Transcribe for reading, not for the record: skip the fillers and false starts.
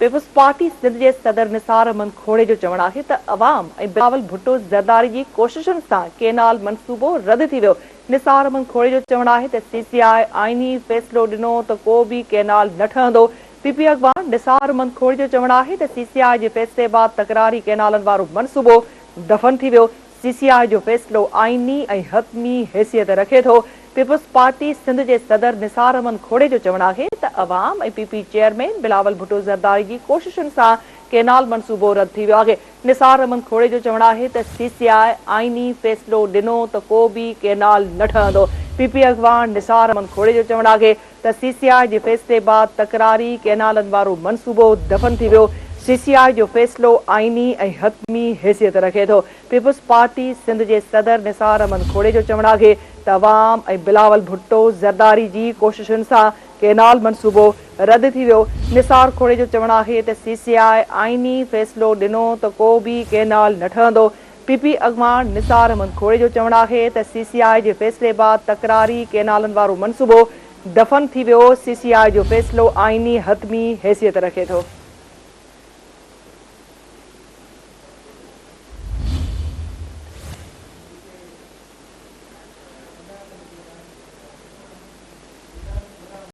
People's party Sindh जे सदर निसार अहमद खोड़े जो चवणु आहे त अवाम ऐं बिलावल भुट्टो ज़रदारी जी कोशिशुनि सां केनाल मंसूबो रद्द थी वियो। निसार अहमद खोड़े जो चवणु आहे त सीसीआई आईनी फ़ैसिलो ॾिनो त को बि केनाल न ठहंदो। पीपी अॻवान निसार अहमद खोड़े जो चवणु आहे त सीसीआई जे फ़ैसिले बाद तकरारी केनालनि वारो मंसूबो दफ़न थी वियो। सीसीआई जो फ़ैसिलो आईनी ऐं हतमी हैसियत रखे थो। पीपुल्स पार्टी सिंध जे सदर निसार अहमद खोड़े जो चवणु आहे त अवाम ऐं पीपी चेयरमैन बिलावल भुट्टो ज़रदारी जी कोशिशुनि सां केनाल मंसूबो रद्द थी वियो आहे। निसार अहमद खोड़े जो चवणु आहे त सीसीआई आईनी फ़ैसिलो ॾिनो त को बि केनाल न ठहंदो। पीपी अॻवान निसार अहमद खोड़े जो चवणु आहे त सीसीआई जे फ़ैसिले बाद तकरारी केनालनि वारो मंसूबो दफ़न थी वियो। सीसीआई जो फ़ैसिलो आईनी ऐं हतमी हैसियत रखे थो। पीपुल्स पार्टी सिंध जे सदर निसार अहमद खोड़े जो चवणु आहे त अवाम ऐं बिलावल भुट्टो ज़रदारी जी कोशिशुनि सां केनाल मंसूबो रद्द थी वियो। निसार खोड़े जो चवणु आहे त सीसीआई आईनी फ़ैसिलो ॾिनो त को बि केनाल न ठहंदो। पीपी अॻवान निसार अहमद खोड़े जो चवणु आहे त सीसीआई जे फ़ैसिले बाद तकरारी केनालनि वारो मंसूबो दफ़न थी वियो। सीसीआई जो फ़ैसिलो आईनी हतमी हैसियत रखे थो।